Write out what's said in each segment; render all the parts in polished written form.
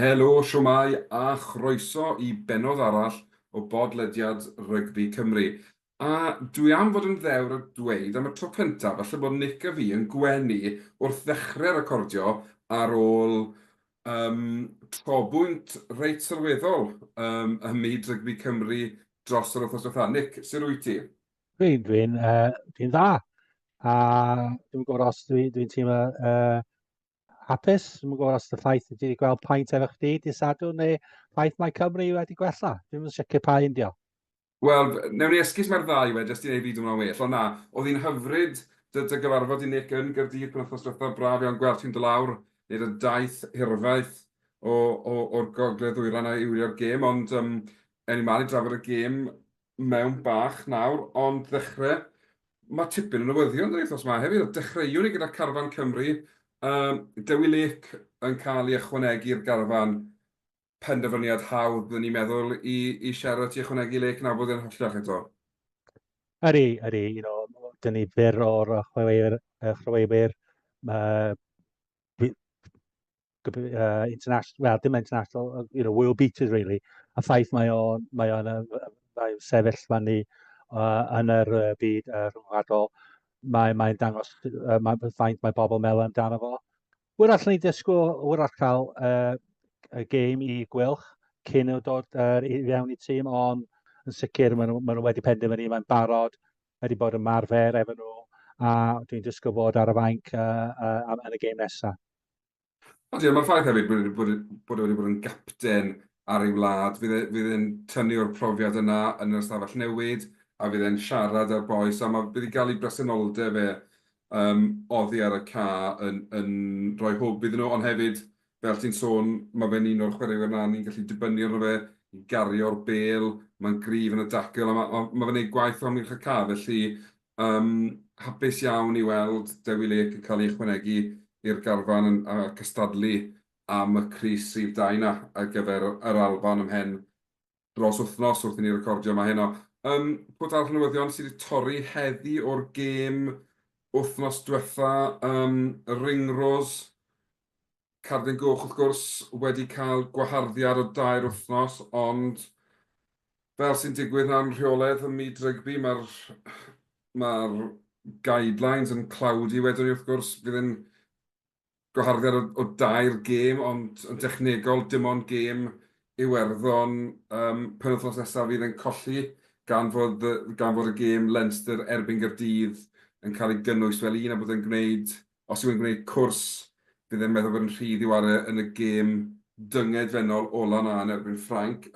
Helo, siwmai a chroeso i bennod arall o bodlediad Rugby Cymru. A dwi am fod yn ddewr a dweud am y tro cyntaf, falle bod Nick a fi yn gwenu wrth ddechrau recordio ar ôl trobwynt reit sylweddol ym myd Rugby Cymru dros yr wythnos diwetha. Nick, sut wyt ti? Dwi'n dda. A dwi'n gwybod os dwi'n teimlo hapus. Dwi'n gwybod os y ffaith ydy wedi gweld paent efo chdi dydd Sadwrn neu ffaith mae Cymru wedi gwella. Dwi'n yn sicr pa un dio. Wel, newn ni esgus mae'r ddau wedi, jyst i wneud fideo hwnna'n well. Ond na, oedd hi'n hyfryd dy gyfarfod i Nick yn Gaerdydd penwythnos diwethaf, braf iawn gweld ti'n dod lawr, wneud y daith hirfaeth o'r gogledd ddwyran a wylio'r gêm, ond ni ma'n i drafod y gêm mewn bach nawr, ond ddechrau, mae tipyn yn newyddion yn wythnos yma hefyd. Dechreuwn ni gyda Carfan Cymru, Dewi Lake yn cael ei ychwanegu'r garfan, penderfyniad hawdd, byddwn ni'n meddwl, i siarad i ychwanegu Lake na bod yn hollach eto. Ydy. Dyn ni fyr o'r chwaraewyr international, well, dim international, world beaters really. A ffaith mae o'n sefyll fan ni yn yr byd rhyngwladol. Mae'n dangos ffaith mae bobl meddwl amdano fo. Wrach ni disgwyl cael y gêm i gwylch cyn nhw dod i fewn i tîm, ond yn sicr maen nhw wedi penderfynu mae'n barod, wedi bod yn marfer efo nhw, a dwi'n disgwyl bod ar y fainc yn y gêm nesaf. Ond mae'r ffaith hefyd bod wedi bod yn gapten ar ei wlad. Fydd e'n tynnu o'r profiad yna yn yr ystafell newid, a fydd e'n siarad ar boes, a bydd ei gael ei bresenoldeb oddi ar y ca yn rhoi hwb iddyn nhw, ond hefyd, fel ti'n sôn, mae fe'n un o'r chwaraewyr yna, ni'n gallu dibynnu arno fe, i gario'r bêl, mae'n gryf yn y dacl, a mae fe'n gwneud gwaith o'n milch y ca, felly hapus iawn i weld Dewi Lake yn cael ei ychwanegu i'r garfan a cystadlu am y Cris Rhif 2 na ar gyfer yr Alban ymhen dros wythnos wrth i ni recordio yma heno. Pwt arall newyddion sydd wedi torri heddi o'r gêm wythnos diwetha, Ringros, Carwyn Goch wrth gwrs wedi cael gwaharddiad o 2 wythnos, ond fel sy'n digwydd na'n rheolaidd ym myd rygbi, mae'r guidelines yn clawdi wedyn ni wrth gwrs, fydd yn gwaharddiad o 2 gêm, ond yn dechnegol dim ond gêm Iwerddon penwythnos nesaf fydd yn colli gan fod y gêm Leinster erbyn Gaerdydd yn cael ei gynnwys fel un a bod yn gwneud, os yw'n gwneud cwrs, bydd e'n meddwl bod yn rhydd i wario yn y gêm dyngedfennol ola na yn erbyn Ffrainc.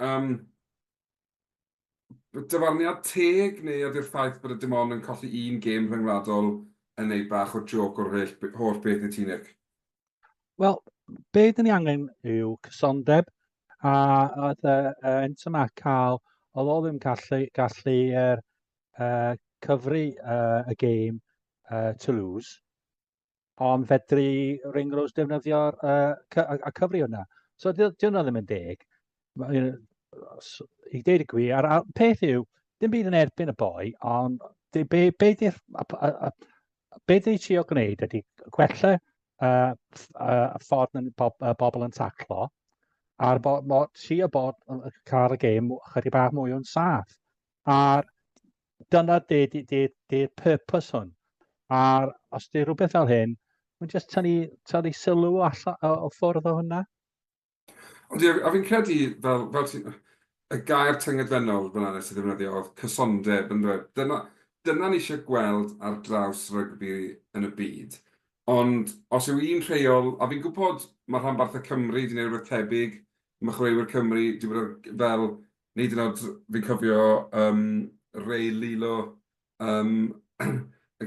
Dyfarniad teg neu ydy'r ffaith bod y dim ond yn colli un gêm rhyngwladol yn neud bach o joc o'r holl beth i ti, Nick? Wel, be dyn ni angen yw cysondeb, a oedd ent yma oedd o ddim gallu cyfru y gêm Toulouse, ond fedru Ringros defnyddio'r cyfru hwnna. So, diwna ddim yn deg. I ddeud y gwir, a'r peth yw, dim byd yn erbyn y boi, ond be dyn ni trio gwneud ydy gwella y ffordd bobl yn taclo, a'r trio bod cael y gêm chydig bach mwy o'n saff. A dyna di'r purpose hwn. A os di rhywbeth fel hyn, mae'n jyst tynnu sylw o ffwrdd o hwnna. Ond a fi'n credu fel y gair tyngedfennol fel yna sydd ddefnyddio oedd cysondeb yn dweud. Dyna ni eisiau gweld ar draws rygbi yn y byd. Ond os yw un rheol, a fi'n gwybod mae rhanbarthau Cymru wedi gwneud rhywbeth tebyg, mae chwaraewyr Cymru wedi bod fel, nid yn oed fi'n cofio Ray Lilo yn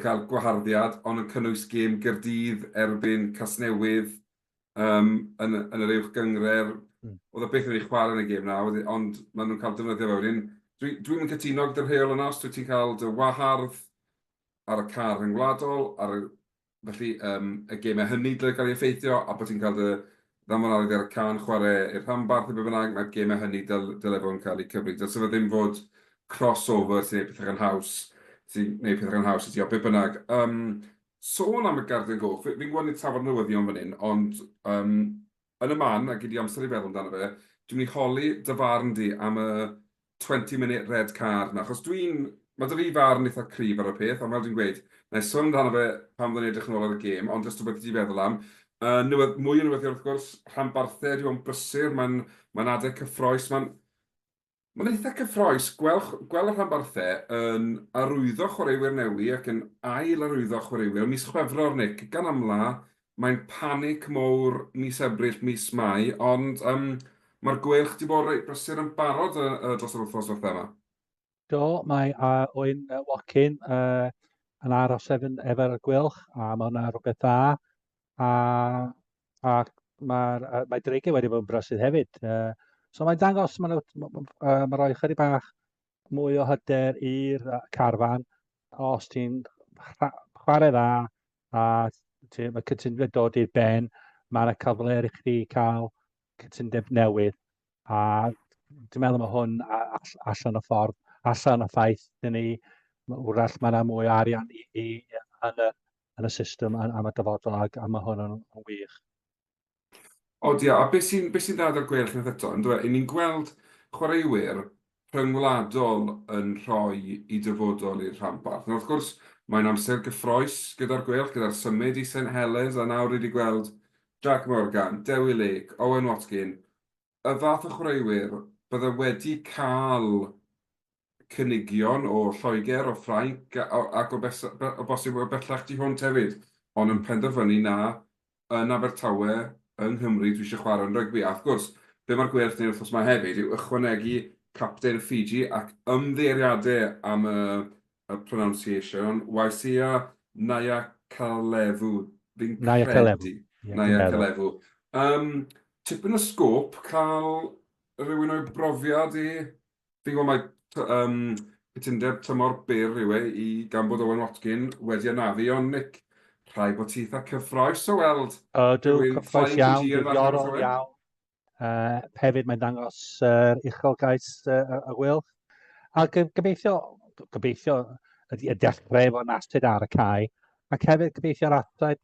cael gwaharddiad, ond yn cynnwys gêm Gaerdydd erbyn Casnewydd yn yr uwch gyngred. Oedd y beth wedi chwarae yn y gêm na, ond maen nhw'n cael defnyddio fe wedyn. Dwi'n mynd cytuno gyda'r rheol yna, os ti'n cael dy wahardd ar y car rhyngwladol, felly y gemau hynny dylai gael ei effeithio, a bod ti'n cael dy ddamanoliaeth ar y can chwarae i'r rhanbarth be bynnag, mae'r gemau hynny dylai fod yn cael ei cyfri. Dylse fe ddim fod crossover sy'n gwneud pethau yn haws, i ti o be bynnag. Sôn am y Carwyn Goch, fi'n gwybod ni'n trafod newyddion fan hyn, ond yn y man, a gyd i amser i feddwl amdano fe, dwi'n mynd i holi dy farn di am y 20-minute red card yna, achos mae dy fi farn eitha cryf ar y peth, ond fel dwi'n gweud, na i sôn amdano fe pan fyddwn ni'n edrych nôl ar y gêm, ond jyst rhywbeth i ti feddwl am. Mwy o newyddion wrth gwrs, rhanbarthau, dwi'n brysur, mae'n adeg cyffroes, mae'n eitha cyffroes, gweld y rhanbarthau yn arwyddo chwaraewyr newi ac yn ail arwyddo chwaraewyr mis Chwefror, Nick, gan amla, mae'n panic mowr mis Ebrill, mis Mai, ond mae'r gwelch wedi bod reit brysur yn barod dros yr wythnos wrth yma. Do, mae Owen Watkin yn aros efo'r gwylch, a mae hwnna rhywbeth dda. A mae dreigiau wedi bod yn brysur hefyd. So mae'n dangos, mae'n rhoi chydig bach mwy o hyder i'r Carwyn. Os ti'n chwarae dda, a mae cytundeb dod i'r ben, mae'n cyfle i chdi cael cytundeb newydd. A dwi'n meddwl mae hwn allan o ffordd, allan o ffaith, dyn ni, wrach mae yna mwy o arian yn y system am y dyfodol, a mae hwn yn wych. O dia, a beth sy'n dda o'r gwelch yn eto, yn dweud, ni'n gweld chwaraewyr rhyngwladol yn rhoi i dyfodol i'r rhanbarth. Wrth gwrs, mae'n amser gyffroes gyda'r gwelch, gyda'r symud i St Helens, a nawr wedi gweld Jack Morgan, Dewi Lake, Owen Watkin, y fath o chwaraewyr bydde wedi cael cynigion o Lloegr, o Ffrainc, ac o bosib o bellach tu hwnt hefyd, ond yn penderfynu na yn Abertawe, yng Nghymru, dwi eisiau chwarae yn rygbi. A wrth gwrs, be mae'r gwerth neu wrthos mae hefyd yw ychwanegu capten Fiji ac ymddeiriadau am y pronunciation, Waisia Naya Calefu. Naya Calefu. Naya Calefu. Tipyn o sgôp cael rhywun o'i brofiad i... Fi'n gwybod mae cytundeb tymor byr i gan bod Owen Watkin wedi anafu, ond Nick, rhai bod ti eitha cyffroes o weld. Cyffroes iawn, diddorol iawn. Hefyd mae'n dangos uchelgais y gwylch. A gobeithio y dechrau efo nasted ar y cae, ac hefyd gobeithio'r ateb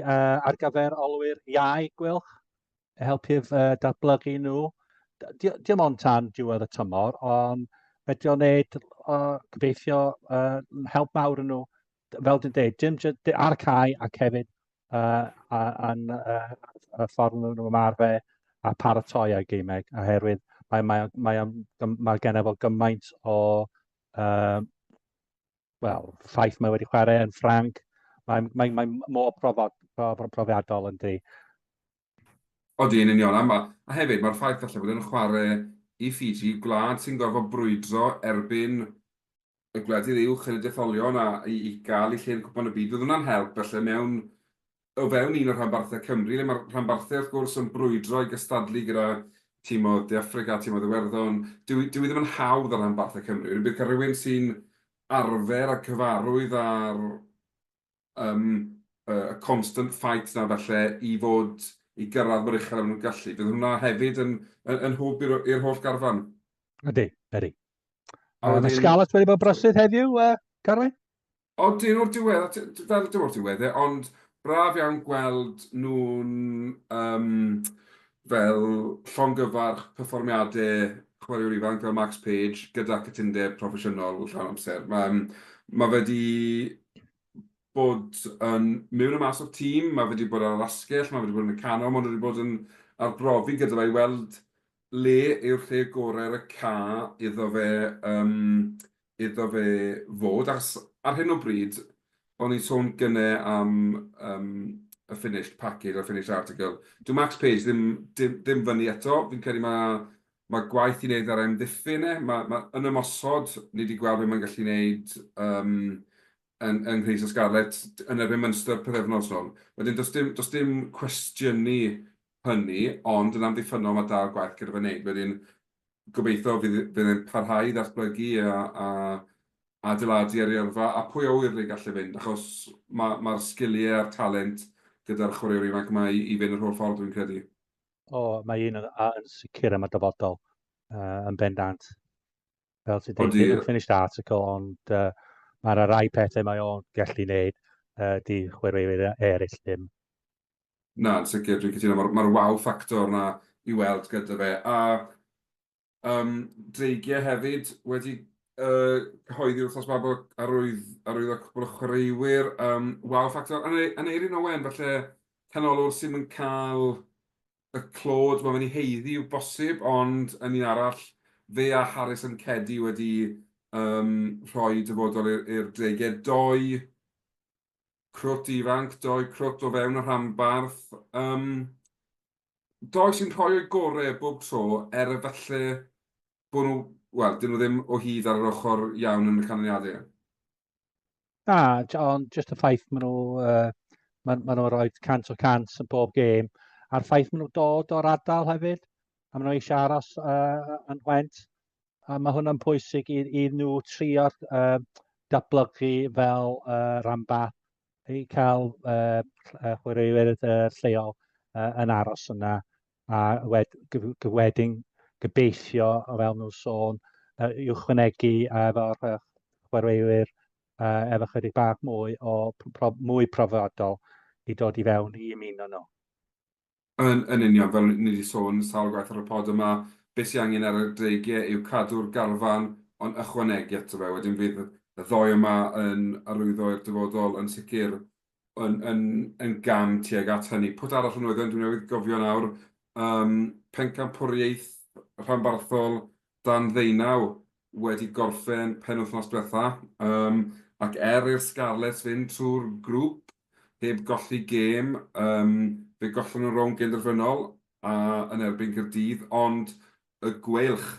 ar gyfer olwyr iau gwylch, helpu datblygu nhw. Dim ond tan diwedd y tymor, ond fedro wneud gobeithio help mawr yn nhw. Fel dwi'n dweud, dim ar y cae ac hefyd yn y ffordd nhw'n ymarfer a paratoi ar geimeg, oherwydd mae gen efo gymaint o ffaith mae wedi chwarae yn Ffranc. Mae'n mor profiadol yn di. Odi, yn union. A hefyd, mae'r ffaith falle bod yn chwarae i Fiji, gwlad sy'n gorfod brwydro erbyn y gwledydd uwch yn y detholion a i gael eu lle'n cwpan y byd. Fydd hwnna'n help felly o fewn un o'r rhanbarthau Cymru, le mae'r rhanbarthau wrth gwrs yn brwydro i gystadlu gyda timodd De Affrica, timodd Iwerddon. Dwi ddim yn hawdd ar rhanbarthau Cymru. Bydd cael rhywun sy'n arfer a cyfarwydd ar y constant fight na falle i gyrraedd mor uchel am nhw'n gallu. Bydd hwnna hefyd yn hwb i'r holl garfan. Ydy. Mae Scarlett wedi bod brysur heddiw, Carwyn? O, dyn o'r diwedd, ond braf iawn gweld nhw'n fel llongyfarch perfformiadau chwaraewr ifanc fel Max Page gyda cytundeb proffesiynol llawn amser. Mae wedi bod yn mewn y mas o'r tîm, mae wedi bod ar asgell, mae wedi bod yn y canol, mae wedi bod yn arbrofi gyda fe i weld le yw'r lle gorau y ca iddo fe fod. Ar hyn o bryd, o'n i'n sôn gynnau am y finished package, a finished article. Dwi'n Max Page ddim fyny eto. Fi'n credu mae gwaith i wneud ar amddiffyn. Yn ymosod, ni wedi gweld beth mae'n gallu wneud yn Rhys o Scarlett yn erbyn Munster pythefnos nôl. Wedyn, does dim cwestiynu hynny, ond yn amddiffynol mae da'r gwaith gyda fe wneud. Wedyn, gobeithio fydd e'n parhau ddatblygu a adeiladu ar ei yrfa, a pwy o wyr le gallu fynd, achos mae'r sgiliau a'r talent gyda'r chwaraewr ifanc yma i fynd yr holl ffordd, dwi'n credu. Mae un yn sicr am y dyfodol yn bendant. Fel sydd ddim yn finished article, ond mae'r rai pethau mae o'n gallu wneud di chwaraewyr eraill ddim. Na, yn sicr, dwi'n cytuno, mae'r wow factor na i weld gyda fe. A dreigiau hefyd wedi cyhoeddi wrthos ma bod arwyddo cwbl o chwaraewyr. Wow factor. Yn Eirin Owen, falle canolor sy'n yn cael y clod mae fe'n ei heiddi yw bosib, ond yn un arall, fe a Harrison Cedi wedi rhoi dyfodol i'r dreigiau. Doi crwt ifanc, doi crwt o fewn y rhanbarth. Doi sy'n rhoi o'i gorau bob tro, efallai bod nhw, wel, dyn nhw ddim o hyd ar yr ochr iawn yn y canlyniadau. Ond just y ffaith maen nhw'n rhoi 100 o 100 yn bob gêm, a'r ffaith maen nhw'n dod o'r ardal hefyd, a maen nhw eisiau aros yn Went. A mae hwnna'n pwysig i nhw trio datblygu fel rhanbarth, i cael chwaraewyr lleol yn aros yna, a wedyn gobeithio o fel nhw'n sôn, i'w chwanegu efo'r chwaraewyr efo chydig bach mwy mwy profiadol i dod i fewn i ymuno nhw. Yn union, fel ni wedi sôn sawl gwaith ar y pod yma, beth sy'n angen ar y dreigiau yw cadw'r garfan, ond ychwanegu eto fe. Wedyn fydd y ddoi yma yn arwyddo i'r dyfodol yn sicr yn gam tuag at hynny. Pwt arall yn oedden, dwi'n newydd gofio nawr, pencampwriaeth rhanbarthol dan ddeunaw wedi gorffen penwythnos diwetha, ac i'r Scarlets fynd trwy'r grŵp heb golli gêm, fe gollon nhw'n rownd genderfynol a yn erbyn Gaerdydd, ond y gweilch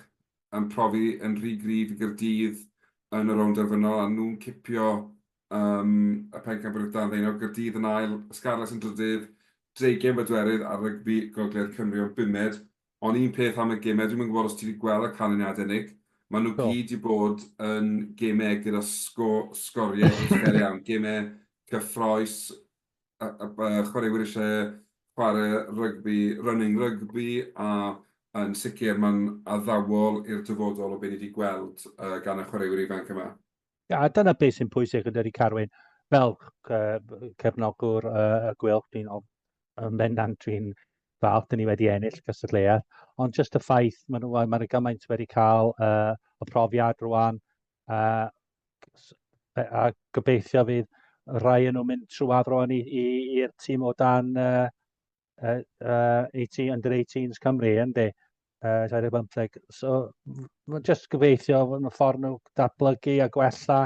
yn profi yn rhy gryf i Gaerdydd yn y rownd derfynol, a nhw'n cipio y pencampwriaeth dan ddeunaw. Gaerdydd yn ail, Scarlets yn drydydd, 20 bedwerydd a Rugby Gogledd Cymru yn bumed. Ond un peth am y gemau, dwi'n yn gwybod os ti wedi gweld y canlyniadau unig, maen nhw gyd i bod yn gemau gyda sgoriau uchel iawn, gemau cyffroes, chwaraewyr eisiau chwarae rugby, running rugby, a yn sicr mae'n addawol i'r dyfodol o beth ni wedi gweld gan y chwaraewyr ifanc yma. Dyna beth sy'n pwysig yn dydi Carwyn. Fel cefnogwr y gwylch, dwi'n bendant dwi'n falch dyn ni wedi ennill cystadleuaeth, ond just y ffaith mae'n gymaint wedi cael y profiad rwan, a gobeithio fydd rai yn nhw'n mynd trwy rwan i'r tîm o dan under 18s Cymru, yndi? 25. So, just gobeithio yn y ffordd nhw datblygu a gwella,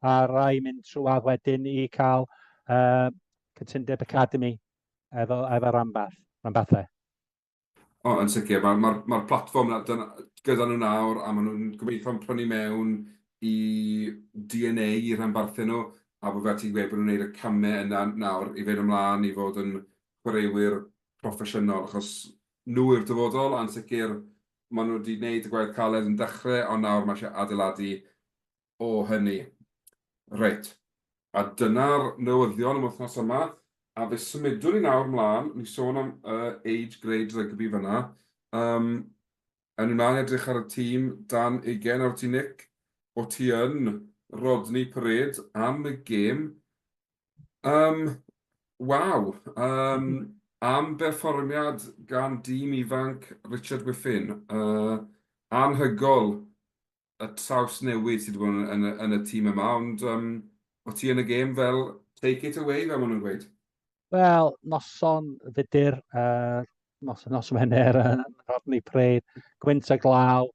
a rai mynd trwy wedyn i cael cytundeb academy efo rhanbarthau. O, yn sicr, mae'r platfform gyda nhw nawr, a maen nhw'n gobeithio'n prynu mewn i DNA i rhanbarthau nhw, a bod fe ti'n gweud bod nhw'n gwneud y camau yna nawr i fynd ymlaen i fod yn chwaraewyr proffesiynol, achos nhw yw'r dyfodol, a'n sicr maen nhw wedi gwneud y gwaith caled yn dechrau, ond nawr mae eisiau adeiladu o hynny. Reit, a dyna'r newyddion am wythnos yma, a fe symudwn ni nawr ymlaen, ni sôn am age grade rugby fyna, yn ymlaen edrych ar y tîm dan 20 o'r ti Nick, o ti yn Rodney Parade am y gêm. Waw, am berfformiad gan dîm ifanc Richard Whiffin, anhygol y traws newid sydd wedi bod yn y tîm yma, ond o ti yn y gêm fel take it away fel maen nhw'n gweud. Wel, noson fudur, noson Wener yn Rodney Parade, gwynt a glaw,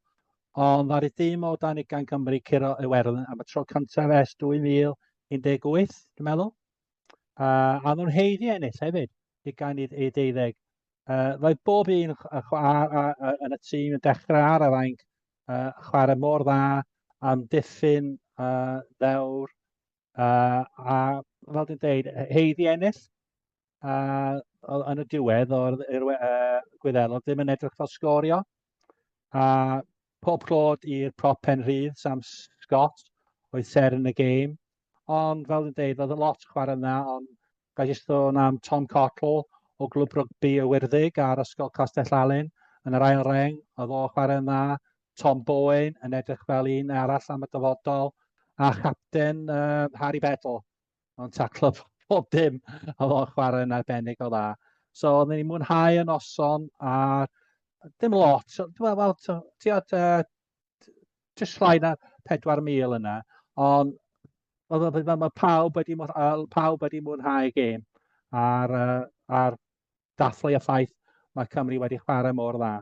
ond ar y dîm o dan 20 Cymru curo Iwerddon am y tro cyntaf ers 2018, dwi'n meddwl. A nhw'n heiddi ennill hefyd, 20 i 12. Roedd bob un yn y tîm yn dechrau ar y fainc, chwarae mor dda, am diffyn ddewr, a fel dwi'n dweud, heiddi ennill. Yn y diwedd o'r Gwyddelod ddim yn edrych fel sgorio. Pob clod i'r prop Penrhydd, Sam Scott, oedd ser yn y gêm. Ond fel dwi'n dweud, oedd y lot chwarae yna, ond gael jyst ddod am Tom Cottle o glwb rygbi y Wyrddeg ar ysgol Castell Alun yn yr ail reng, oedd o chwarae yna. Tom Bowen yn edrych fel un arall am y dyfodol, a chapten Harry Bedell, ond taclo pob dim oedd o'n chwarae yn arbennig o dda. So, oedden ni'n mwynhau y noson, a dim lot. So, wel, just llai na 4,000 yna. Ond mae pawb wedi mwynhau y gêm a'r dathlu y ffaith mae Cymru wedi chwarae mor dda.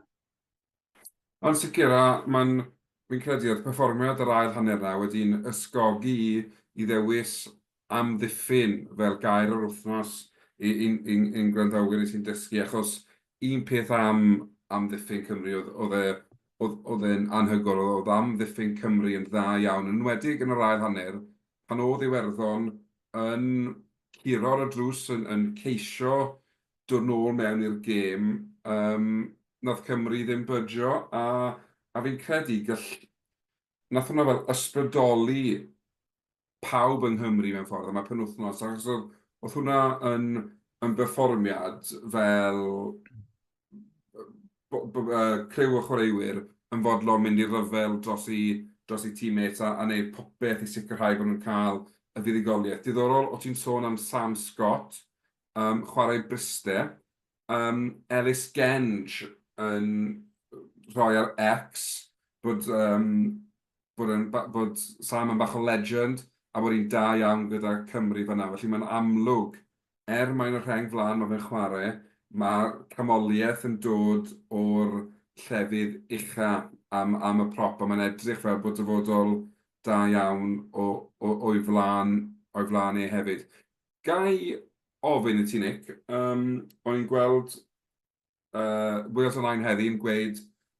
Ond sicr, fi'n credu oedd perfformiad yr ail hanner na wedi'n ysgogi i ddewis amddiffyn fel gair o'r wythnos i'n gwrandawyr i sy'n dysgu, achos un peth amddiffyn Cymru oedd e'n anhygol, oedd amddiffyn Cymru yn dda iawn, yn enwedig yn yr ail hanner, pan oedd Iwerddon yn curo'r y drws, yn ceisio dod nôl mewn i'r gêm, nath Cymru ddim bydjo, a fi'n credu nath hwnna fel ysbrydoli pawb yng Nghymru mewn ffordd yma penwythnos, achos oedd hwnna yn berfformiad fel criw o chwaraewyr yn fodlon mynd i ryfel dros i teammates a wneud popeth i sicrhau bod nhw'n cael y fuddugoliaeth. Diddorol, o ti'n sôn am Sam Scott, chwarae Briste, Ellis Genge yn rhoi ar X, bod Sam yn bach o legend, a bod hi'n da iawn gyda Cymru fyna. Felly mae'n amlwg, mae'n y rheng flan mae fe'n chwarae, mae camoliaeth yn dod o'r llefydd ucha am y prop, a mae'n edrych fel bod dyfodol da iawn o'i flan e hefyd. Gai ofyn i ti, Nick, o'n i'n gweld Wales Online heddi'n gweud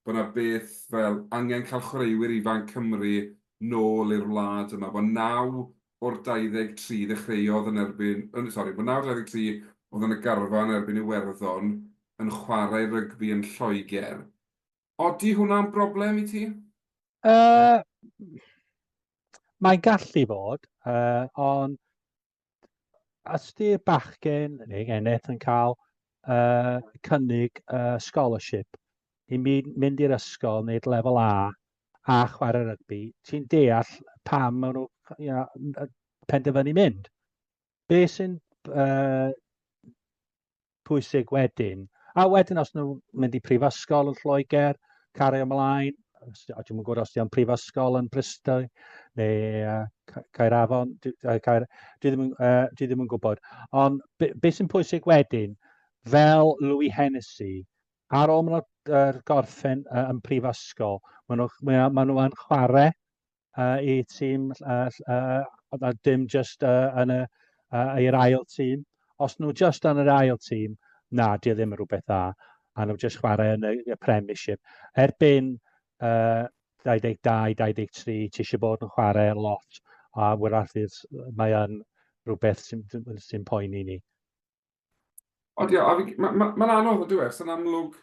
bod yna beth fel angen cael chwaraewyr ifanc Cymru nôl i'r wlad yma, bod 9 o'r 23 ddechreuodd yn erbyn, bod 9 o'r 23 oedd yn y garfan erbyn Iwerddon yn chwarae rygbi yn Lloegr. Odi hwnna'n broblem i ti? Mae'n gallu bod, ond os di'r bachgen neu eneth yn cael cynnig scholarship i mynd i'r ysgol, wneud lefel A chwarae rygbi, ti'n deall pam maen nhw penderfynu mynd. Be sy'n pwysig wedyn, a wedyn os nhw'n mynd i prifysgol yn Lloegr, cario ymlaen, dwi'n gwybod os di'n prifysgol yn Bristol, neu Caerafon, dwi ddim yn gwybod. Ond be sy'n pwysig wedyn, fel Louis Hennessy, ar ôl maen nhw'n gorffen yn prifysgol, maen nhw yn chwarae i tîm, dim just yn i'r ail tîm. Os nhw just yn yr ail tîm, na, di ddim yn rhywbeth dda, a nhw just chwarae yn y Premiership. Erbyn 22, 23, ti eisiau bod yn chwarae lot, a wrach mae yn rhywbeth sy'n poeni ni. Mae'n anodd o diwedd, yn amlwg,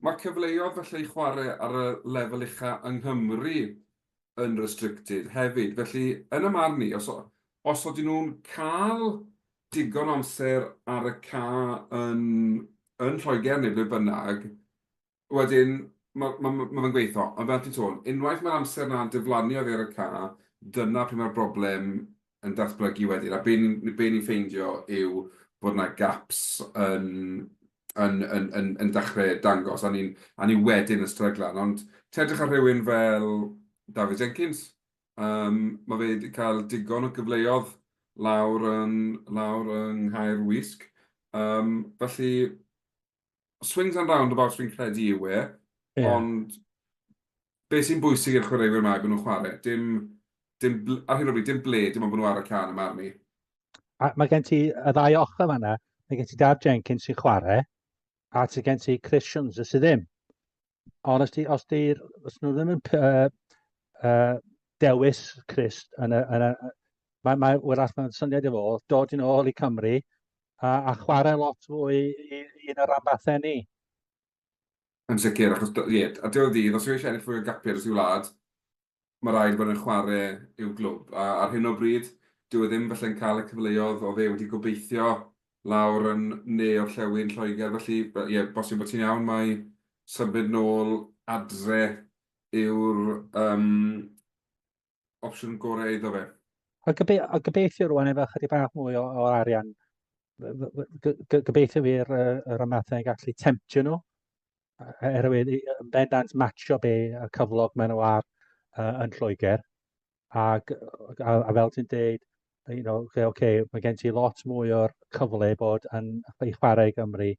mae cyfleoedd felly i chwarae ar y lefel ucha yng Nghymru yn restricted hefyd. Felly, yn y marn ni, os oedden nhw'n cael digon o amser ar y ca yn Lloegr neu ble bynnag, wedyn mae'n gweithio. Ond fel ti'n sôn, unwaith mae'r amser yna'n diflannu oddi ar y ca, dyna pryd mae'r broblem yn datblygu wedyn. A be ni'n ffeindio yw bod yna gaps yn dechrau dangos, a ni wedyn yn stryglan. Ond ti'n edrych ar rhywun fel David Jenkins, mae fe wedi cael digon o gyfleoedd lawr yng Nghaer Wisg. Felly, swings and roundabouts fi'n credu yw e, ond beth sy'n bwysig i'r chwaraewyr yma bod nhw'n chwarae? Ar hyn o bryd, dim ble, dim ond bod nhw ar y can yma arni. Mae gen ti y ddau ochr fan'na, mae gen ti Dave Jenkins sy'n chwarae, a ti gen ti Chris Jones sydd ddim. Ond os nhw ddim yn dewis Chris, mae syniad i fo dod yn ôl i Cymru a chwarae lot fwy un o'r rhanbarthau ni. Yn sicr, achos a diwedd dydd, os yw eisiau ennill fwy o gapiau dros i'w wlad, mae rhaid bod yn chwarae i'w glwb. A ar hyn o bryd, dyw e ddim felly'n cael y cyfleoedd o fe wedi gobeithio lawr yn ne orllewin Lloegr. Felly, bosib bod ti'n iawn, mae symud nôl adre yw'r opsiwn gorau iddo fe. A gobeithio rwan efo chydig bach mwy o arian gobeithio fi'r ymathau yn gallu temtio nhw, oherwydd bendant matcho be y cyflog maen nhw ar yn Lloegr. A fel ti'n dweud, mae gen ti lot mwy o'r cyfle bod yn chwarae i Gymru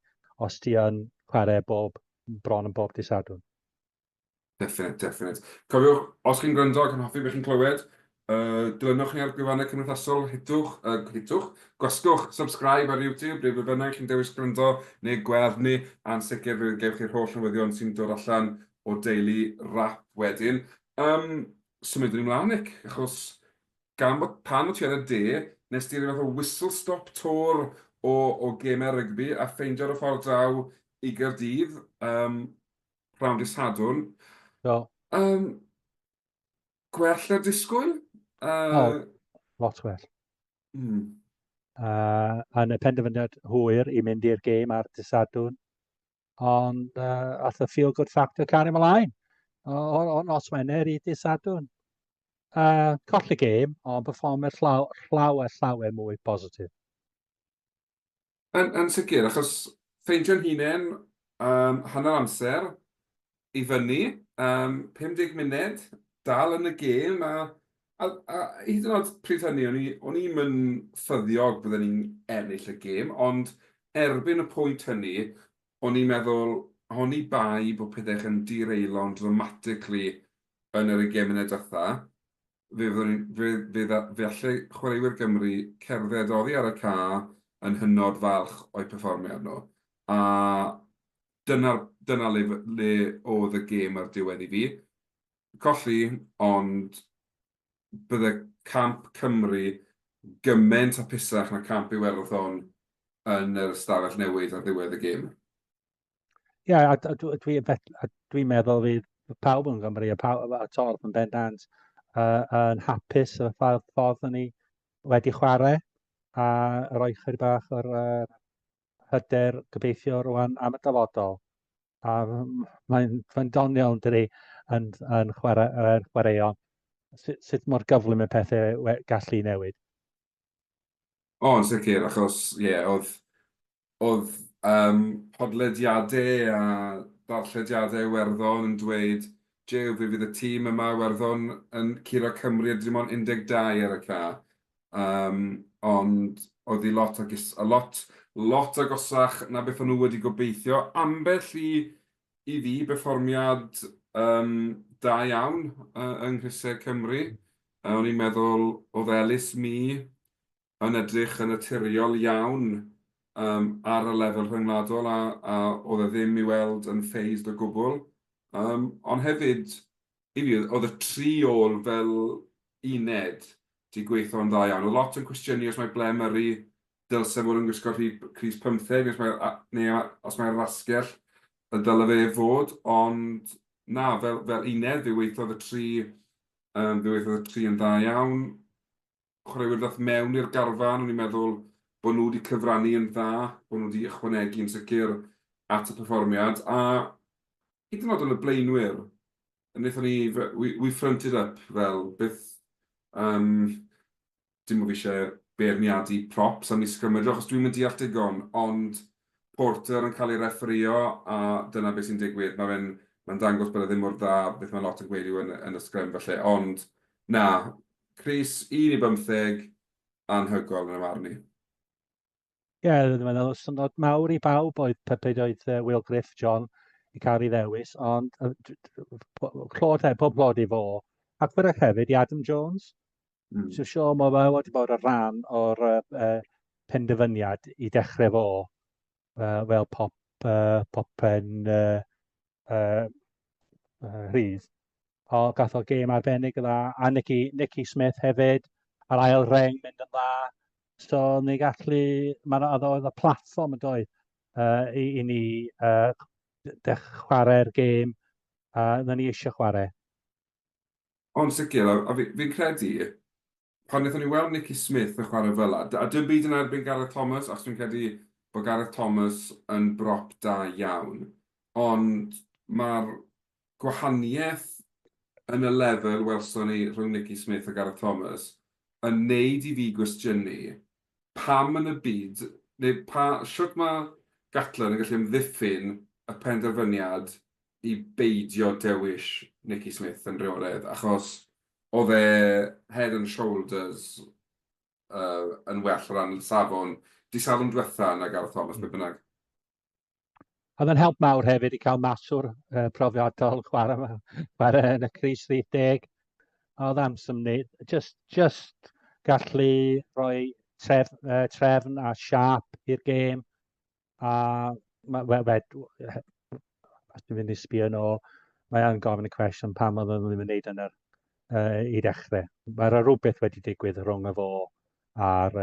os ti yn chwarae bron yn bob dydd Sadwrn. Definite. Cofiwch, os chi'n gwrando ac yn hoffi beth chi'n clywed, dilynwch ni ar gwefannau cymdeithasol, hitwch, gwasgwch, subscribe ar YouTube, neu be bynnag chi'n dewis gwrando, neu gweld ni, a'n sicr fe gewch chi'r holl newyddion sy'n dod allan o deulu rap wedyn. Symud ni mlaen, Nick, achos gan bod pan o ti ar y de, nes ti fath o whistle-stop tour o gemau'r rygbi a ffeindio'r ffordd draw i Gaerdydd, rhawn dydd Sadwrn. Gwell ar disgwyl? Lot gwell. Yn y penderfyniad hwyr i mynd i'r gêm ar dydd Sadwrn, ond ath y feel-good factor cael ymlaen. O nos Wener i dydd Sadwrn. Colli gêm, ond performer llawer mwy positif. Yn sicr, achos ffeindio'n hunain hanner amser i fyny, 50 munud, dal yn y gêm, a hyd yn oed pryd hynny, o'n i'n mynd ffyddiog byddwn ni'n ennill y gêm, ond erbyn y pwynt hynny, o'n i'n meddwl, o'n i bai bod pethau yn direilon dramatically yn yr gêm yn edrych fe allai chwaraewyr Gymru cerdded oddi ar y ca yn hynod falch o'i perfformiad nhw. A dyna le oedd y gêm ar diwedd i fi. Colli, ond bydde camp Cymru gymaint hapusach na camp Iwerddon yn yr ystafell newydd ar ddiwedd y gêm. Dwi'n meddwl fydd pawb yn Gymru a torf yn bendant yn hapus y ffordd ni wedi chwarae a rhoi chydig bach o'r hyder gobeithio rwan am y dyfodol. A mae'n doniol dydy yn chwaraeon. Sut mor gyflym y pethau gallu newid? Yn sicr, achos oedd podlediadau a darllediadau Iwerddon yn dweud Jew, fe fydd y tîm yma Iwerddon yn curo Cymru a dim ond 12 ar y ca. Ond oedd hi lot agosach na beth o'n nhw wedi gobeithio. Ambell i fi perfformiad da iawn yng Nghrysau Cymru. O'n i'n meddwl oedd Elis mi yn edrych yn naturiol iawn ar y lefel rhyngwladol a oedd e ddim i weld yn ffeisd o gwbl. Ond hefyd, i fi, oedd y tri ôl fel uned di gweithio yn dda iawn. Oedd lot yn cwestiynu os mae Ble Murray dylse fod yn gwisgo crys 15, neu os mae'r rasgell y dylai fe fod, ond na, fel uned fe weithiodd y tri yn dda iawn. Chwaraewyr ddaeth mewn i'r garfan, o'n i'n meddwl bod nhw wedi cyfrannu yn dda, bod nhw wedi ychwanegu yn sicr at y perfformiad, a hyd yn oed yn y blaenwyr, wnaethon ni, we fronted up fel beth, dim o fi eisiau beirniadu props am ei sgymryd, achos dwi'n mynd deall digon, ond Porter yn cael ei refferio, a dyna beth sy'n digwydd. Mae'n dangos bod e ddim mor dda, beth mae lot yn gweud yn y sgrym felly, ond na, Crys 1 i 15 anhygol yn y marn i. Dwi'n meddwl, syndod mawr i bawb oedd pepyd oedd Will Griff, John, i cael ei ddewis, ond pob clod i fo. Ac fydd hefyd i Adam Jones. So sure mae fe wedi bod y rhan o'r penderfyniad i dechrau fo fel popen rhydd. O gath o gêm arbennig dda, a Nicky Smith hefyd, a'r ail reng mynd yn dda. So ni gallu, oedd y platform yn dweud i ni chwarae'r gêm na ni eisiau chwarae. Ond sicr, a fi'n credu, pan wnaethon ni weld Nicky Smith yn chwarae fel a dim byd yn erbyn Gareth Thomas, achos dwi'n credu bod Gareth Thomas yn brop da iawn, ond mae'r gwahaniaeth yn y lefel welson ni rhwng Nicky Smith a Gareth Thomas yn neud i fi gwestiynu pam yn y byd Siwt mae Gatland yn gallu ymddiffyn y penderfyniad i beidio dewis Nicky Smith yn rheolaidd, achos oedd e head and shoulders yn well o ran safon. Di safon diwetha na Gareth Thomas, be bynnag. Oedd yn help mawr hefyd i cael maswr profiadol chwarae yn y Cris 30. Oedd am symud, just gallu rhoi trefn a siap i'r gêm. A os dwi'n mynd i sbio nhw, mae yn gofyn y cwestiwn pam oedd nhw ddim yn wneud yn i dechrau. Mae'r rhywbeth wedi digwydd rhwng y fo a'r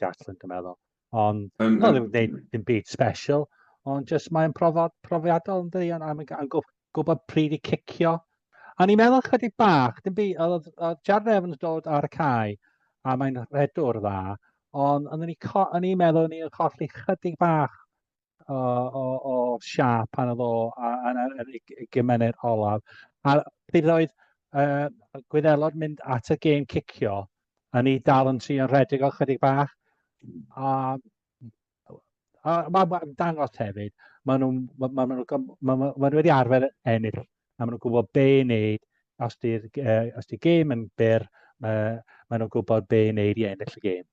Gatland, dwi'n meddwl. Ond ddim wneud dim byd special, ond just mae'n profiadol yn dweud, yn gwybod pryd i cicio. A ni'n meddwl chydig bach, dim byd, oedd Jared Evans dod ar y cae, a mae'n redwr dda, ond o'n i'n meddwl ni'n colli chydig bach o siap pan oedd o yn y gymuned olaf. A pryd oedd Gwyddelod mynd at y gêm cicio, a ni dal yn trio rhedeg o chydig bach. A mae'n dangos hefyd, maen wedi arfer ennill, a maen nhw'n gwybod be i wneud. Os di gêm yn byr, maen nhw'n gwybod be i wneud i ennill y gêm.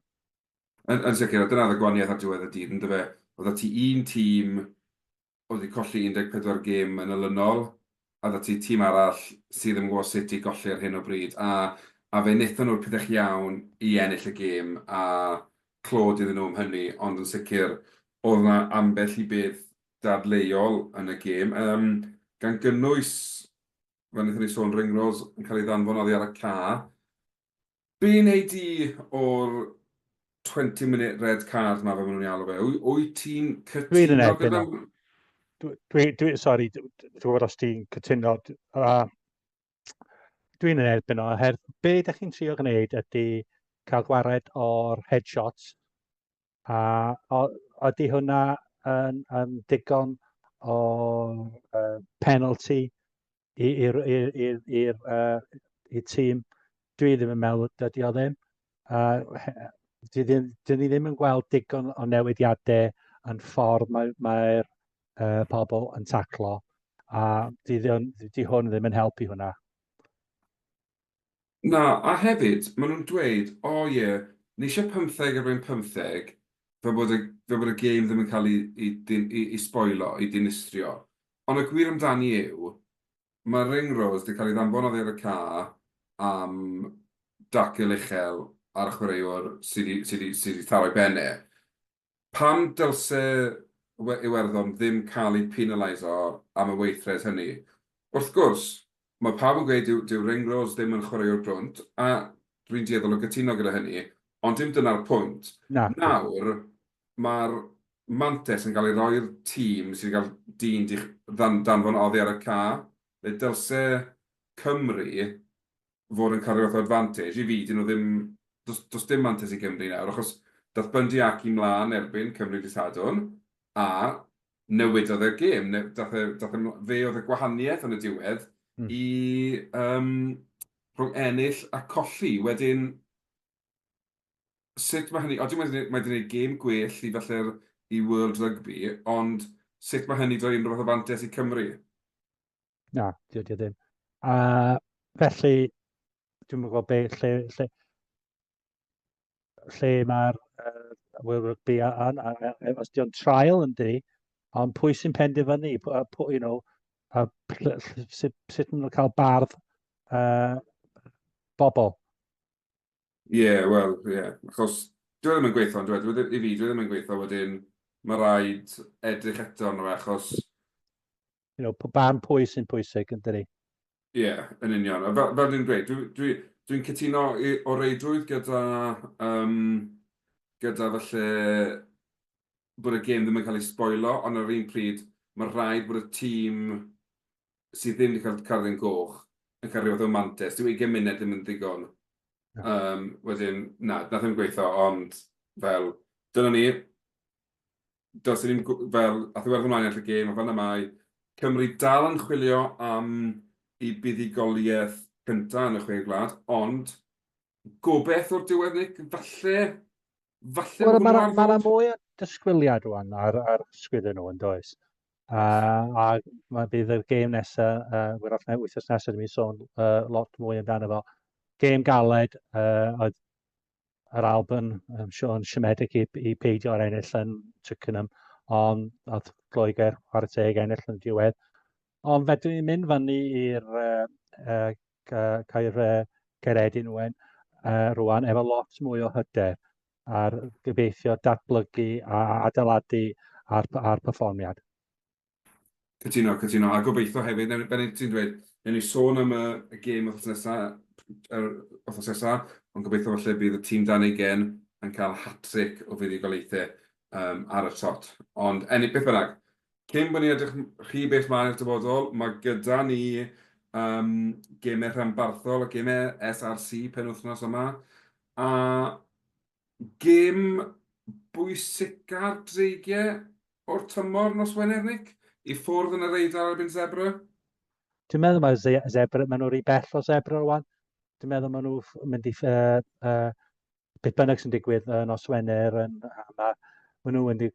Yn sicr, dyna y gwaniaeth ar diwedd y dydd, yn dyfe? Oedd ti un tîm oedd wedi colli 14 gêm yn olynol, a oedd ti tîm arall sydd yn gwybod sut i golli ar hyn o bryd. A fe wnaethon nhw'r pethau iawn i ennill y gêm, a clod iddyn nhw am hynny, ond yn sicr, oedd yna ambell i beth dadleuol yn y gêm. Gan gynnwys, fel wnaethon ni sôn, ringrose yn cael ei ddanfon oddi ar y ca. Be wneud i o'r 20-minute red card yma fe maen nhw'n alw fe? Wyt ti'n cytuno? Dwi'n yn erbyn o. Sorry, dwi'n gwybod os ti'n cytuno. Dwi'n yn erbyn o. Be ydych chi'n trio gwneud ydy cael gwared o'r headshots. A ydy hwnna yn digon o penalty i'r tîm? Dwi ddim yn meddwl dydy o ddim. Dyn ni ddim yn gweld digon o newidiadau yn ffordd mae'r pobl yn taclo. A di hwn ddim yn helpu hwnna. Na, a hefyd, maen nhw'n dweud, ni eisiau 15 erbyn 15, fe bod y gêm ddim yn cael ei sboilo, i dinistrio. Ond y gwir amdani yw, mae ringrose wedi cael ei ddanfon oddi ar y ca am dacl uchel ar y chwaraewr sydd wedi tharo i bennau. Pam dylse Iwerddon ddim cael ei penaliso am y weithred hynny? Wrth gwrs, mae pawb yn gweud dyw ringrose ddim yn chwaraewr brwnt, a dwi'n dieddol o gytuno gyda hynny, ond dim dyna'r pwynt. Nawr, mae'r mantes yn cael ei roi'r tîm sydd wedi cael danfon oddi ar y ca. Fe dylse Cymru fod yn cael rhywbeth o advantage. I fi, dyn nhw ddim, does dim mantes i Cymru nawr, achos dath Bundy ac i mlaen erbyn Cymru di Sadwrn, a newidodd y gêm. Fe oedd y gwahaniaeth yn y diwedd i rhwng ennill a colli. Wedyn, sut mae hynny, oedden mae wedi gwneud gêm gwell i falle'r i World Rugby, ond sut mae hynny droi unrhyw fath o fantes i Cymru? Na, diolch ddim. Felly, dwi'n gwybod lle mae'r World Rugby os di'n trial yn di, ond pwy sy'n penderfynu, sut nhw'n cael bardd bobl? Achos dwi ddim yn gweithio, i fi, dwi ddim yn gweithio wedyn, mae rhaid edrych eto arno fe, achos... barn pwy sy'n pwysig yn dydi? Yn union. Fel dwi'n dweud, dwi'n cytuno o reidrwydd gyda falle bod y gêm ddim yn cael ei sboilo, ond ar un pryd, mae rhaid bod y tîm sydd ddim wedi cael cardiau'n goch yn cael rhywbeth o mantes. Dyw 20 munud ddim yn ddigon. Wedyn, nath ddim gweithio, ond fel, dyna ni, does ddim, fel, a ddiwedd ymlaen at y gêm, a fan y Cymru dal yn chwilio am i buddigoliaeth cyntaf yn y chwe gwlad, ond gobeith o'r diwedd ni, falle... Mae disgwyliad rwan ar ysgwydd nhw yn does. A bydd y gêm nesaf, wythnos nesaf, dwi'n sôn lot mwy amdano fo. Gêm galed, oedd yr Alban yn siomedig i peidio ar ennill yn Twickenham, ond oedd Lloegr chwarae teg ennill yn diwedd. Ond fedrwn ni'n mynd fyny i'r Caeredin rwan efo lot mwy o hyder a'r gobeithio datblygu a adeiladu ar perfformiad. Cytuno. A gobeithio hefyd, fel ti'n dweud, newn ni sôn am y gêm wythnos nesaf, ond gobeithio falle bydd y tîm dan ei gen yn cael hat-trick o fuddugoliaethau ar y tot. Ond beth bynnag, cyn bod ni'n edrych rhy beth mlaen i'r dyfodol, mae gyda ni gemau rhanbarthol, y gemau SRC penwythnos yma, a gêm bwysica'r dreigiau o'r tymor nos Wener, Nick? I ffwrdd yn yr Eidal erbyn Zebra? Dwi'n meddwl mae Zebra, maen nhw'n rhy bell o Zebra rwan. Dwi'n meddwl maen nhw'n mynd i beth bynnag sy'n digwydd nos Wener, maen nhw'n mynd i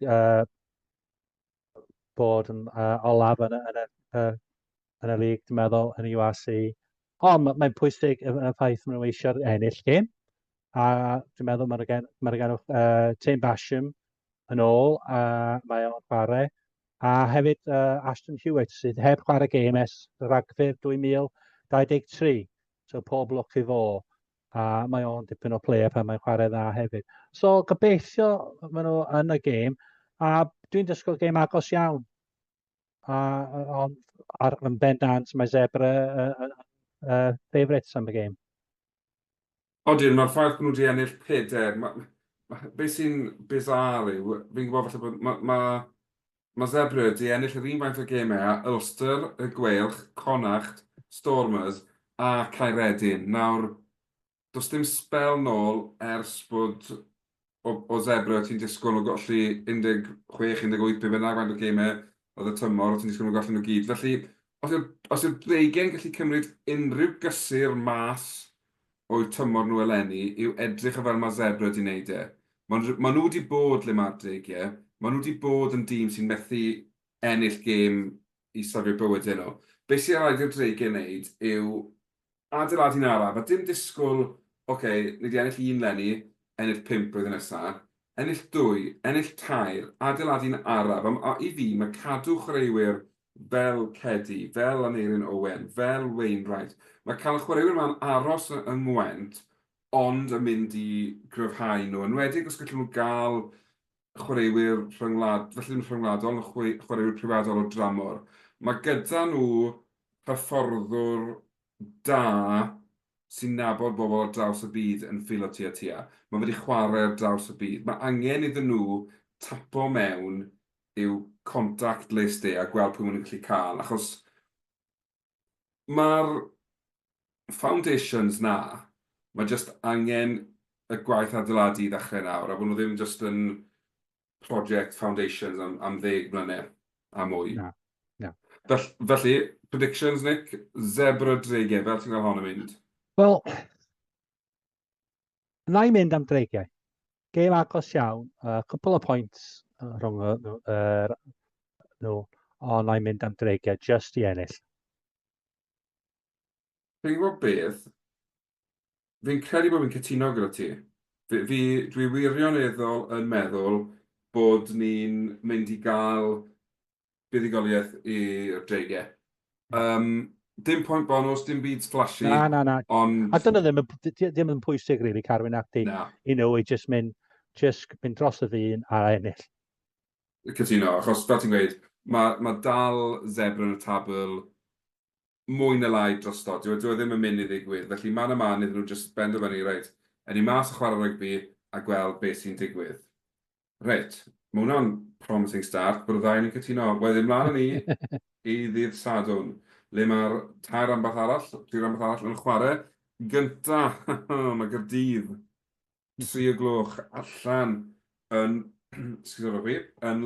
bod yn olaf yn y lig, dwi'n meddwl, yn y URC. Ond mae'n pwysig y ffaith maen nhw eisiau ennill gêm. A dwi'n meddwl mae'n gen Tim Basham yn ôl, mae o'n chwarae. A hefyd Ashton Hewitt sydd heb chwarae gêm ers Ragfyr 2023. So pob lwc i fo. A mae o'n dipyn o player pan mae'n chwarae dda hefyd. So gobeithio maen nhw yn y gêm. A dwi'n disgwyl gêm agos iawn. Ond yn bendant mae Zebra favourites am y gêm. Odyn, mae'r ffaith bod nhw wedi ennill 4. Beth sy'n bizarre yw, fi'n gwybod falle bod mae Zebra wedi ennill yr un faint o gemau a Ulster, y Gweilch, Connacht, Stormers a Caeredin. Nawr, does dim spel nôl ers bod o Zebra ti'n disgwyl nhw golli 16-18 be bynnag faint o gemau oedd y tymor, ti'n disgwyl nhw golli nhw gyd. Felly, os yw'r dreigiau'n gallu cymryd unrhyw gysur mas o'i tymor nhw eleni, yw edrych o fel mae Zebra wedi wneud e. Maen nhw wedi bod le mae'r dreigiau, maen nhw wedi bod yn dîm sy'n methu ennill gêm i safio bywydau nhw. Be sy'n rhaid i'r dreigiau wneud yw adeiladu'n araf, a dim disgwyl, ni wedi ennill 1 leni, ennill 5 blwyddyn nesaf, ennill 2, ennill 2, adeiladu'n araf. A i fi, mae cadw chwaraewyr fel Cedi, fel Aneurin Owen, fel Wainwright, mae cael y chwaraewyr yma'n aros yng Ngwent, ond yn mynd i gryfhau nhw. Yn wedi, os gallwn nhw gael chwaraewyr rhyngwladol, chwaraewyr priwadol o dramor. Mae gyda nhw hyfforddwr da sy'n nabod bobl ar draws y byd yn ffilo tua. Mae wedi chwarae ar draws y byd. Mae angen iddyn nhw tapo mewn i'w contact list a gweld pwy maen nhw'n gallu cael. Achos mae'r foundations na, mae jyst angen y gwaith adeiladu i ddechrau nawr, a bod nhw ddim jyst yn project foundations am 10 mlynedd a mwy. No. Felly, predictions, Nick? Zebra dreigiau, fel ti'n cael hon yn mynd? Wel, na i mynd am dreigiau. Gêm agos iawn, couple of points rhwng nhw, ond na i mynd am dreigiau, just i ennill. Fi'n gwybod beth, fi'n credu bod fi'n cytuno gyda ti. Dwi wirioneddol yn meddwl bod ni'n mynd i gael buddigoliaeth i'r dreigiau. Dim pwynt bonus, dim byd flashy. Na. Ond... A dyna ddim yn pwysig, really, Carwyn, ati. I nhw i just mynd dros y ddyn a ennill. Cytuno, achos fel ti'n gweud, mae dal Zebra yn y tabl mwy na lai drostod. Dwi ddim yn mynd i ddigwydd. Felly man iddyn nhw just benderfynu, reit, yn i mas o chwarae rygbi a gweld beth sy'n digwydd. Reit, mae hwnna'n promising start, bod y ddau yn cytuno. Wedyn mlaen ni i ddydd Sadwrn, le mae'r 3 rhanbarth arall yn chwarae. Gynta, mae Gaerdydd 3 o gloch allan yn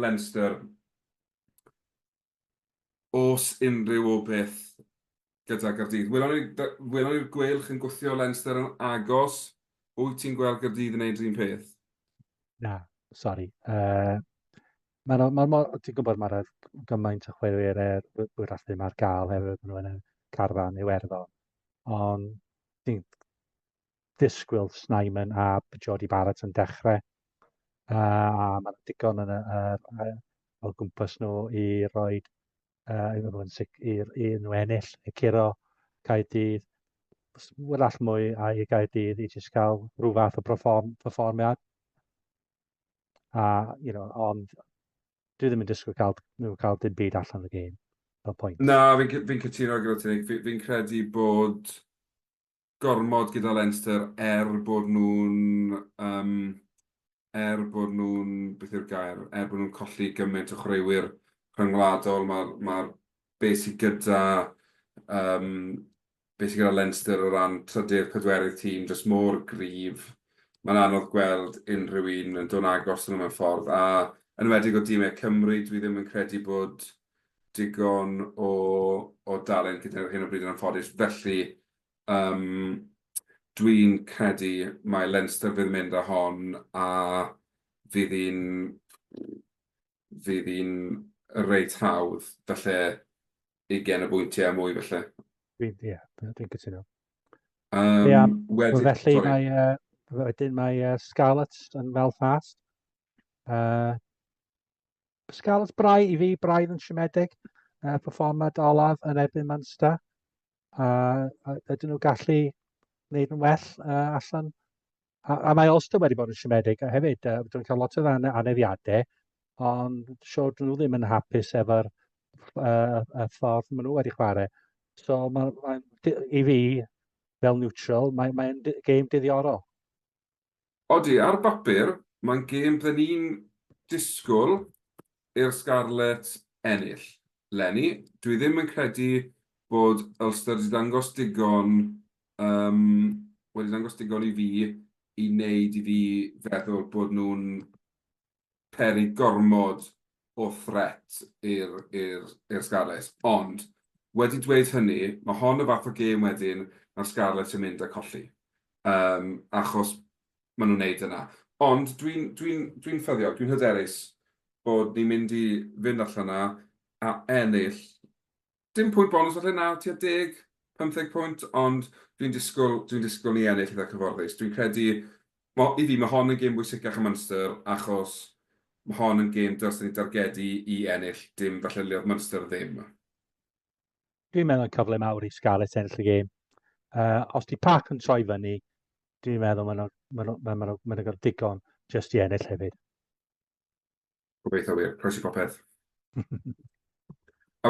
Leinster. Os unrhyw o beth gyda Gaerdydd. Welon ni'r Gweilch yn gwthio Leinster yn agos. Wyt ti'n gweld Gaerdydd yn neud un peth? Na. sori. Ti'n gwybod mae'na gymaint o chwaraewyr wrach ddim ar gael hefyd maen nhw yn y carfan Iwerddon. Ond ti'n disgwyl Snyman a Jody Barrett yn dechrau. A mae'n digon o gwmpas nhw i roi i nhw ennill, i curo Caerdydd. Wrach mwy a i Gaerdydd i jyst cael rhyw fath o perfformiad. Ond dwi ddim yn disgwyl cael dim byd allan o'r gêm fel pwynt. Na, fi'n cytuno gyda ti. Fi'n credu bod gormod gyda Leinster bod nhw'n beth yw'r gair, bod nhw'n colli gymaint o chwaraewyr rhyngwladol, mae'r beth sydd gyda Leinster o ran trydydd, pedwerydd tîm, jyst mor gryf. Mae'n anodd gweld unrhyw un yn dod agos nhw mewn ffordd. A yn enwedig o dîmau Cymru, dwi ddim yn credu bod digon o dalent gyda'r hyn o bryd yn anffodus. Felly, dwi'n credu mae Leinster fydd mynd â hon a fydd hi'n reit hawdd, felly 20 o bwyntiau a mwy felly. Dwi'n cytuno. Felly wedyn mae Scarlets yn Belfast. Scarlets braidd yn siomedig. Perfformiad olaf yn erbyn Munster. Ydyn nhw gallu wneud yn well allan. A mae Ulster wedi bod yn siomedig hefyd. Dwi'n cael lot o aneddiadau, ond siwr dyn nhw ddim yn hapus efo'r ffordd maen nhw wedi chwarae. So i fi, fel neutral, mae'n gêm diddiorol. Odi, ar bapur, mae'n gêm bydden ni'n disgwyl i'r Scarlets ennill. Lenny, dwi ddim yn credu bod Ulster wedi dangos digon i fi i wneud i fi feddwl bod nhw'n peri gormod o threat i'r Scarlets. Ond, wedi dweud hynny, mae hon y fath o gêm wedyn mae'r Scarlets yn mynd â colli. Achos maen nhw'n neud yna. Ond dwi'n ffyddiog, dwi'n hyderus bod ni'n mynd i fynd allan yna a ennill. Dim pwynt bonus felly na, tua 10, 15 pwynt, ond dwi'n disgwyl ni ennill gyda cyfforddus. Dwi'n credu, i fi mae hon yn gêm bwysicach am Munster, achos mae hon yn gêm dylsen ni dargedu i ennill, dim falle leodd Munster ddim. Dwi'n meddwl yn cyfle mawr i Scarlets ennill y gêm. Os di Pac yn troi fyny, dwi'n meddwl mae'n gael digon jyst i ennill hefyd. Gobeithio wir, croeso popeth. A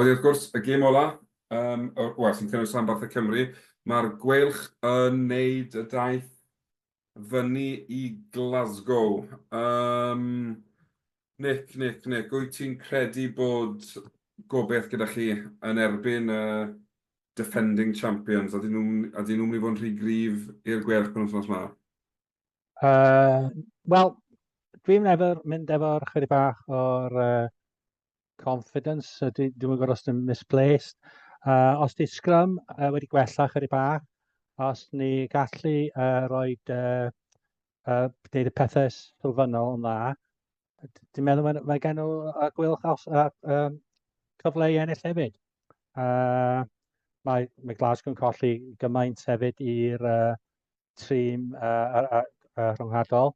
wedyn wrth gwrs, y gêm ola, sy'n cynnwys rhanbarthau Cymru, mae'r gweilch yn neud y daith fyny i Glasgow. Nick, wyt ti'n credu bod gobeith gyda chi yn erbyn defending champions, a dyn nhw'n mynd i fod yn rhy gryf i'r gweilch pan wythnos yma? Wel, dwi'n mynd efo'r chydig bach o'r confidence. Dwi'n gwybod os dwi'n misplaced. Os di scrum wedi gwella chydig bach, os ni gallu gwneud y pethau sylfaenol yn dda, dwi'n meddwl mae gen nhw gwylch cyfle i ennill hefyd. Mae Glasgow yn colli gymaint hefyd i'r tîm rhwngwladol,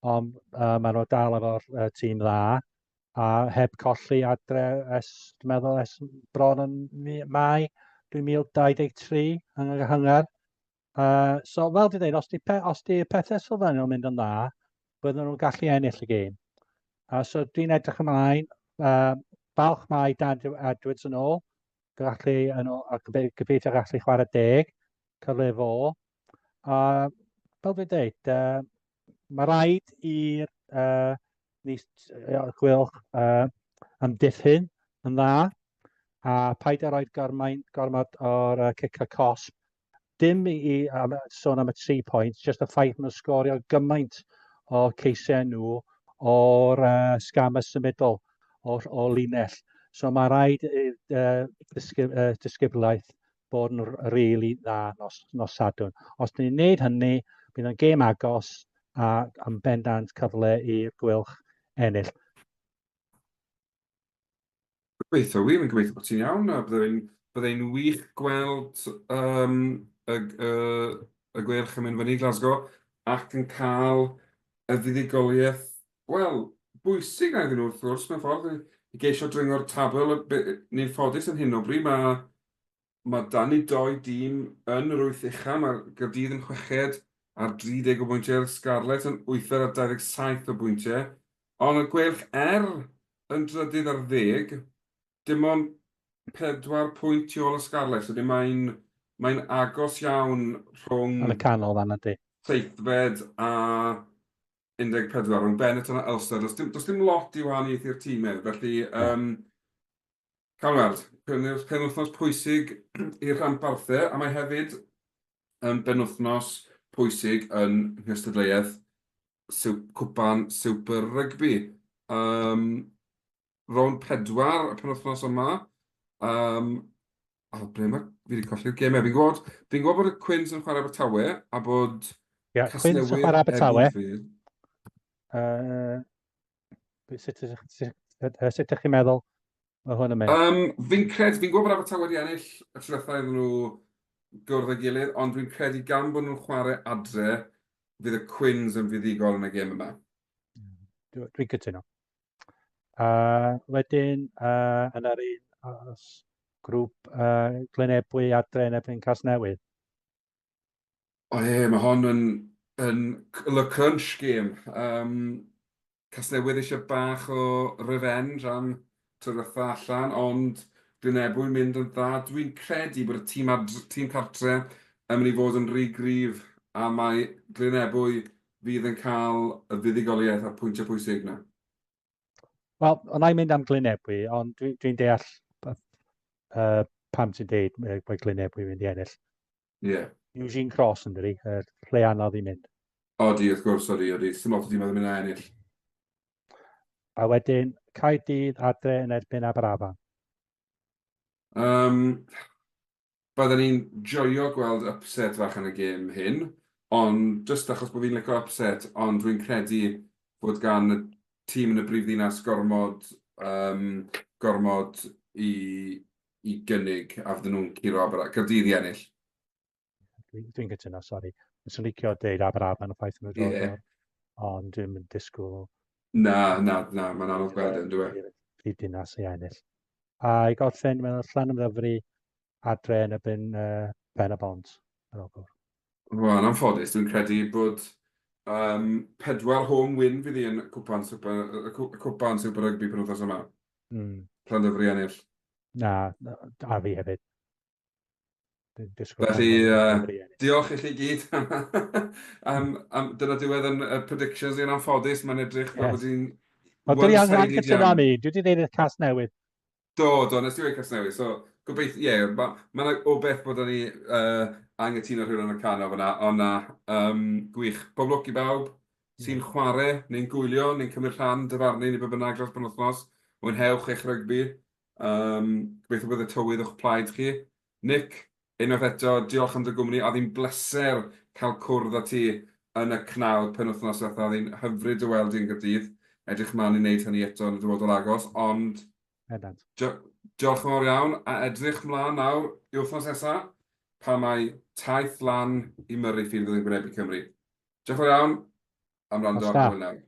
ond maen nhw dal efo'r tîm dda, a heb colli adre dwi'n meddwl bron yn Mai 2023 yng Nghyngar. So fel dwi'n dweud, os di pethau sylfaenol mynd yn dda, bydden nhw'n gallu ennill y gêm. So dwi'n edrych ymlaen, balch mai Dan Edwards yn ôl, gobeithio gallu chwarae 10, cyfle fo. Fel dwi'n dweud, mae rhaid i'r gwylch amddiffyn yn dda, a paid a roed gormod o'r cic a cosp. Dim i sôn am y 3 points, just y ffaith nhw'n sgorio gymaint o ceisiau nhw o'r scam y symudol, o linell. So mae rhaid disgyblaeth bod yn rili dda nos Sadwrn. Os ni'n gwneud hynny, bydd yn gêm agos a yn bendant cyfle i'r gwylch ennill. Gobeithio wir, yn gobeithio bod ti'n iawn, a byddai'n wych gweld y gweilch yn mynd fyny i Glasgow ac yn cael y fuddugoliaeth, wel, bwysig na iddyn nhw wrth gwrs, mewn ffordd, i geisio dringo'r tabl, ni'n ffodus yn hyn o bryd, mae dan ni 2 dîm yn yr 8 uchaf, mae Gaerdydd yn 6 ar 30 o bwyntiau, Scarlett yn 8 ar 27 o bwyntiau, ond y gweilch yn drydydd ar 10, dim ond 4 pwynt tu ôl y Scarlett, so mae'n agos iawn rhwng Yn y canol fan ydy. 7 a 14 rhwng Benetton a Ulster. Does dim lot i wahaniaeth i'r tîmau, felly cael weld, penwythnos pwysig i'r rhanbarthau, a mae hefyd yn benwythnos pwysig yn nghystadleuaeth cwpan Super Rugby. Rownd 4 y penwythnos yma. Ble mae? Fi wedi colli'r gemau. Fi'n gwybod bod y Quins yn chwarae Abertawe, a bod Quins yn chwarae Abertawe. Sut ydych chi'n meddwl o hwn yn mynd? Fi'n gwybod bod Abertawe wedi ennill y trethau iddyn nhw gwrdd ei gilydd, ond dwi'n credu gan bod nhw'n chwarae adre, fydd y Quins yn fuddigol yn y gem yma. Dwi'n cytuno. Wedyn, yn yr un grŵp Glynebwy adre yn erbyn Casnewydd. O ie, mae hon yn y crunch game. Casnewydd eisiau bach o revenge am trydytha allan, ond Glynebwy'n mynd yn dda. Dwi'n credu bod y tîm cartre yn mynd i fod yn rhy gryf, a mae Glynebwy fydd yn cael y fuddigoliaeth a'r pwyntiau pwysig yna. Wel, ond i'n mynd am Glynebwy, ond dwi'n deall pam ti'n deud mae Glynebwy mynd i ennill. Ie. Eugene Cross yn dydi, lle anodd i mynd. Odi, wrth gwrs, odi. Sim lot o dîm oedd yn mynd a ennill. A wedyn, Caerdydd adre yn erbyn Aberafan. Byddwn ni'n joio gweld upset fach yn y gêm hyn, ond just achos bod fi'n licio upset, ond dwi'n credu bod gan y tîm yn y brifddinas gormod i gynnig a fydden nhw'n curo Gaerdydd i ennill. Dwi'n gytuno, sori. Dwi'n licio deud Aberafan y ffaith yn y dod, ond dwi'n disgwyl. Na, mae'n anodd gweld yn dwi. Brifddinas i ennill. A i gorffen, mae'n Llan ymddyfru adre yn erbyn Ben y Bont. Wel, yn anffodus, dwi'n credu bod 4 home win fydd i yn cwpan Super Rugby penwythnos yma. Llan ymddyfru ennill. Na, a fi hefyd. Felly, diolch i chi gyd. Dyna diwedd yn predictions i'n anffodus, mae'n edrych fel bod hi'n one-sided iawn. Dwi wedi dweud y Casnewydd. Do, nes i wedi Casnewydd. So, gobeithio, mae'n o beth bod ni angytuno rhywun yn y canol fyna, ond na, gwych. Pob lwc i bawb sy'n chwarae, neu'n gwylio, neu'n cymryd rhan dyfarnu neu be bynnag dros penwythnos. Mwynhewch eich rygbi. Gobeithio bod y tywydd o'ch plaid chi. Nick, unwaith eto, diolch am dy gwmni. A ddi'n bleser cael cwrdd â ti yn y cnawd penwythnos fatha. A ddi'n hyfryd dy weld i'n Gaerdydd. Edrych mlaen i wneud hynny eto yn y dyfodol agos. Ond diolch yn fawr iawn. A edrych mlaen nawr i wythnos nesaf, pa mae taith lan i Murrayfield yn gwynebu Cymru. Diolch yn fawr iawn am rando ar hwyl nawr.